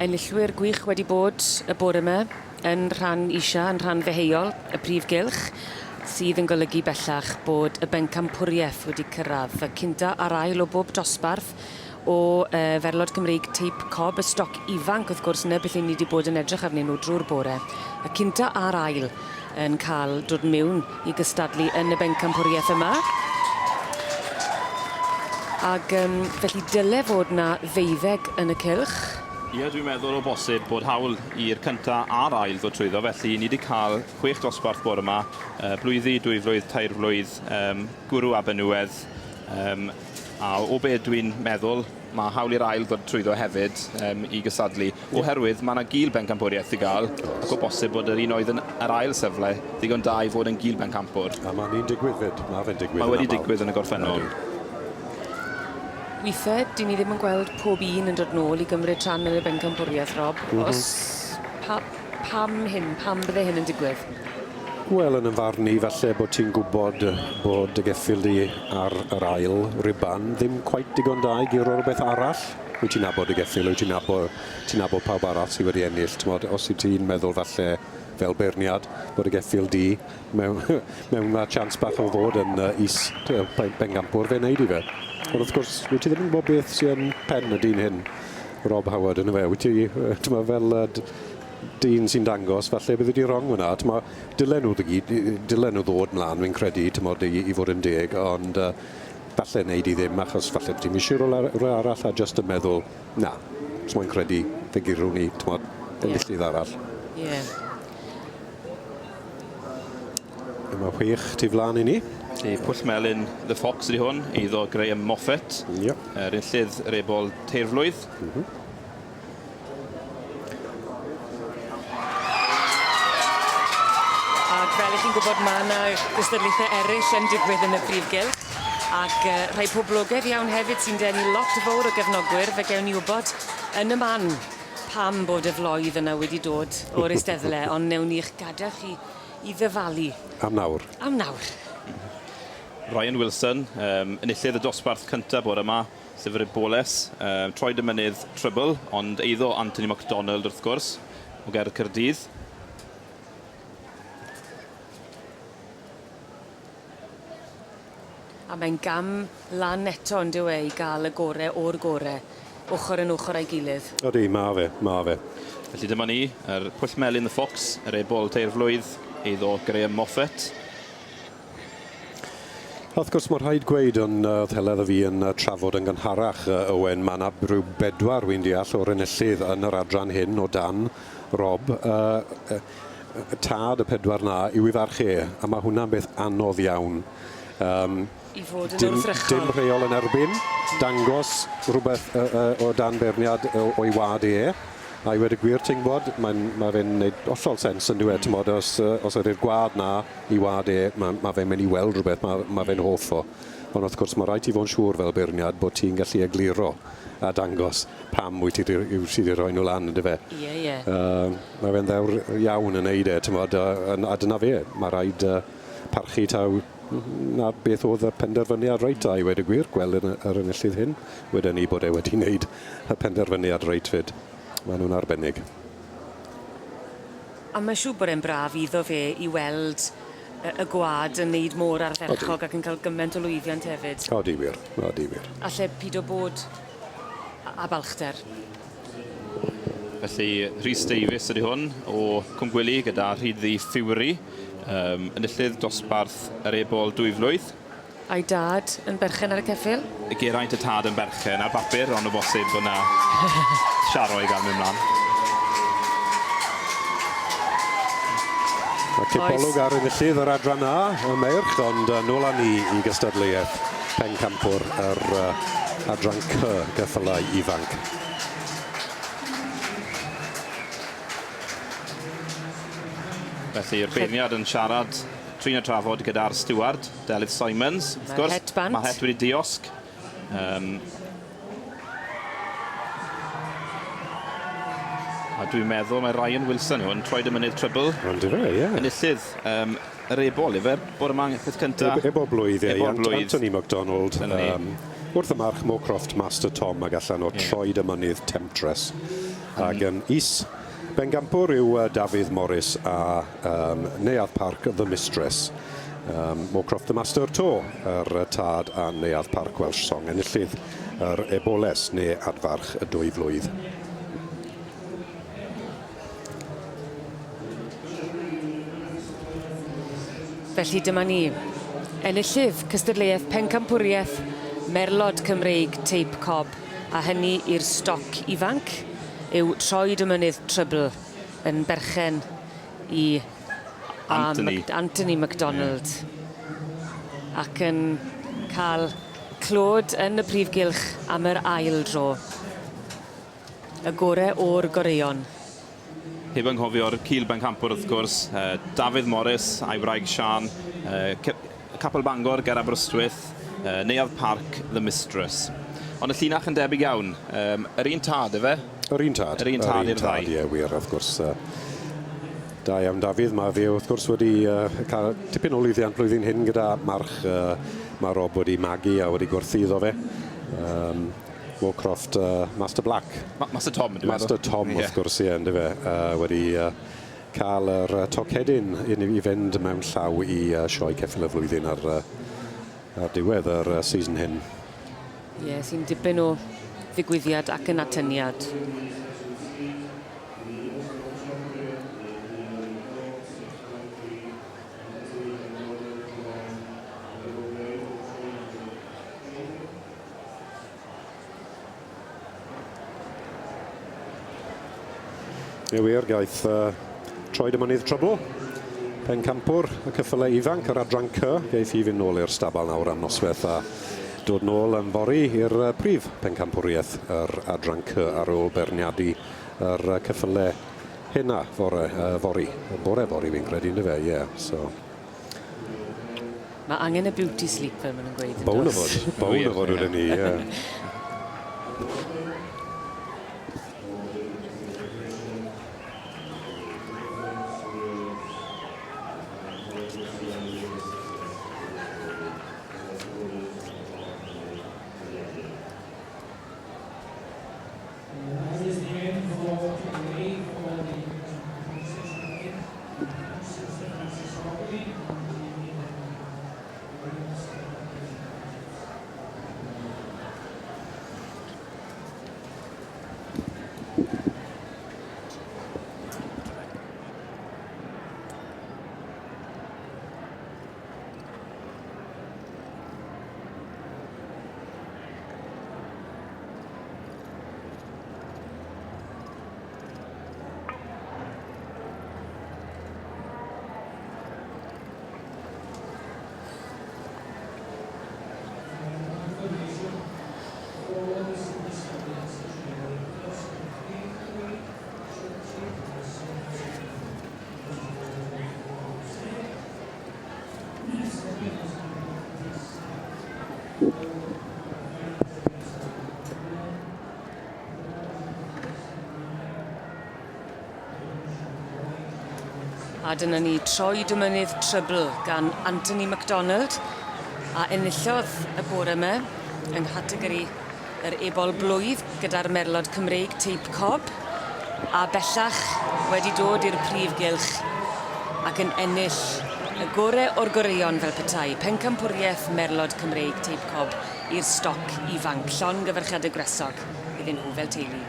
Enillwyr gwych wedi bod y bore yma yn rhan isa, yn rhan ddeheuol, y prif gylch, sydd yn golygu bellach bod y Pencampwriaeth wedi cyrraedd. Y cynta ar ail o bob dosbarth o Merlod Cymreig Deip cob, y stoc ifanc wrth gwrs yna beth ni wedi bod yn edrych arnyn nhw drwy'r bore. Y cynta ar ail yn cael dod mewn i gystadlu yn y Pencampwriaeth yma. Ac felly dyle fod na ddeuddeg yn y cylch. Ie, dwi'n meddwl o bosib bod hawl i'r cynta a'r ail ddod trwyddo, felly ni wedi cael 6 dosbarth bore yma, blwyddi, 2 flwydd, 3 flwydd, gwrw abenywedd, a o beth dwi'n meddwl, mae hawl i'r ail ddod trwyddo hefyd i gysadlu, oherwydd mae yna gil Pencampwriaeth i gael, ac o bosib bod yr un oedd yn yr ail sefle, ddigon da i fod yn gil Pencampwr. A mae'n un digwydd fyd, mae'n digwydd. Mae wedi digwydd yn y gorffennol. Weithiau, dyn ni ddim yn gweld pob un yn dod nôl i gymryd rhan yn y Pencampwriaeth, Rob. Pam bydde hyn yn digwydd? Wel, yn farn ni, falle bod ti'n gwybod bod y geffil di ar yr ail riban ddim cweit digon da i giro rhywbeth arall. Wyt ti'n nabod y geffil, wyt ti'n nabod pawb arall sydd wedi ennill. Os wyt ti'n meddwl falle fel beirniad bod y geffil di mewn chans bach o fod yn is Pencampwr, fe wneud i fe. Ond wrth gwrs, wyt ti ddim yn gwybod beth sy'n pen y dyn hyn, Rob Howard, yn y fe. Wyt ti, fel dyn sy'n dangos, falle bydd wedi wrong hwnna. Dylen nhw ddod mlaen, fi'n credu, i fod yn deg, ond falle wneud i ddim, achos falle ti'n mysio rhywle arall a just yn meddwl, na, os mae'n credu, fe gyrwn ni, enillydd arall. Ie. Mae 6 tu flaen i ni. Pwll melyn The Fox ydi hwn, eiddo Graham Moffat, yr enillydd rebol teirflwydd. Ac fel ych chi'n gwybod, mae yna gystadlaethau eraill yn digwydd yn y prif gylch. Ac rhai poblogaidd iawn hefyd sy'n denu lot fawr o gefnogwyr, fe gewn ni wybod yn y man pam bod y floedd yna wedi dod o'r eisteddle, ond newn ni'ch gadael chi i ddyfalu. Am nawr. Am nawr. Ryan Wilson, enillydd y dosbarth cyntaf bore yma, sef yr Boles, troed y mynydd Tribble, ond eiddo Anthony MacDonald wrth gwrs, o Ger Caerdydd. A mae'n gam lan eto yn dyw i gael y gorau o'r gorau, ochr yn ochr a'i gilydd. Ydy, mae fe. Felly dyma ni, yr Pwll melyn The Fox, yr ebol teirflwydd, eiddo Graham Moffat. Wrth gwrs, mae rhaid gweud yn ddeledd y fi yn trafod yn gynharach, Owen, mae yna rhyw 4 wy'n deall o'r enillydd yn yr adran hyn o dan Rob. Tad y 4 na yw i farch a mae hwnna'n beth anodd iawn. I fod yn wrthrychol. Dim rheol yn erbyn, dangos rhywbeth o dan beirniad o'i wad A i wedi gwir, ti'n gwybod, mae fe'n gwneud ollol sens yn dweud, os ydy'r gwad na i wad mae fe'n mynd i weld rhywbeth, mae fe'n hoff o. Ond wrth gwrs, mae rhaid i fod yn siŵr fel beirniad bod ti'n gallu egluro a dangos pam wyt ti wedi rhoi nhw lan, ydy fe. Ie. Mae fe'n ddewr iawn yn neud a dyna fe. Mae rhaid parchu taw na beth oedd y penderfyniad reit a i wedi gwir, gweld yr enillydd hyn. Wedyn ni bod wedi wneud y penderfyniad reit fyd. Maen nhw'n arbennig. A mae'n siŵr bod e'n braf iddo fe i weld y gwad yn neud môr ardderchog ac yn cael gymaint o lwyddiant hefyd. O, di wir. Alle pido bod a balchder. Felly, Rhys Davies ydy hwn o Cwmgwili gyda Rhyddi Fury, enillydd dosbarth yr ebol 2 flwydd. A'i dad yn berchen ar y ceffil? Geraint y tad yn berchen ar bapur, ond o bosib bod yna siaro i gael mynd mlaen. Mae cipolwg ar enillydd yr adran A, y merch, ond nôl â ni i gystadleuaeth Pencampwr yr adran C, geffylau ifanc. Felly, yr beirniad yn siarad trin y trafod gyda'r steward, Delyth Simons, wrth gwrs. Mae het wedi diosg. A dwi'n meddwl mae Ryan Wilson yn troed y mynydd Tribble. Ond fe, ie. Enillydd yr ebol, ife, bod yma'n peth cyntaf. Ebol blwydd, ie. Anthony MacDonald. Wrth y march Mowcroft Master Tom ac allan o troed y mynydd Temptress. Ac yn is Pencampwr yw Dafydd Morris a neuadd parc The Mistress. Moorcroft the Master to, tad a neuadd parc Welsh Song enillydd eboles neu adfarch y 2 flwydd. Felly dyma ni. Enillydd cystadleuaeth Pencampwriaeth, Merlod Cymreig Deip Cob, a hynny i'r stoc ifanc yw Troed y Mynydd Trybl yn berchen i Anthony MacDonald. Ac yn cael clod yn y prif gylch am yr ail dro. Y gorau o'r goreion. Heb anghofio'r Cil Pencampwr wrth gwrs, Dafydd Morris a'i wraig Sian, Capel Bangor, Ger Aberystwyth, neuadd parc The Mistress. Ond y llinach yn debyg iawn. Yr un tad, efe? Yr un tad. Yr un tad i'r ddau. Ie, wir, wrth gwrs. Da iawn Dafydd, mae fe wrth gwrs wedi cael tipyn o lwyddiant blwyddyn hyn gyda march mae Rob wedi magu a wedi gwrthyddo fe. Moorcroft Master Black. Master Tom, dwi'n meddwl. Master Tom, wrth gwrs, ie, ynddo fe. Wedi cael yr tocedyn i fynd mewn llaw i sioe ceffyl y flwyddyn ar diwedd yr season hyn. Ie, sy'n dipyn o ddigwyddiad ac yn atyniad. Ie wir, gaeth Troed y Mynydd Trybl. Pencampwr, y cyffyle ifanc, yr adran C, gaeth i fynd nôl i'r stabal nawr am noswaith a dod nôl yn fori i'r prif Pencampwriaeth, yr adran C ar ôl berniadu yr cyffyle hynna fore fori fi'n credu, ynddo fe, ie. So. Mae angen y beauty sleep fel maen nhw'n gweud. Bown o fod wedyn ni, ie. A dyna ni Troed y Mynydd Trybl gan Anthony MacDonald a enillodd y bore yma yng nghategori yr ebol blwydd gyda'r Merlod Cymreig Deip Cob a bellach wedi dod i'r prif gylch ac yn ennill y gorau o'r goreion fel petai. Pencampwriaeth Merlod Cymreig Deip Cob i'r stoc ifanc. Llon gyferchiadau gresog iddyn nhw fel teulu.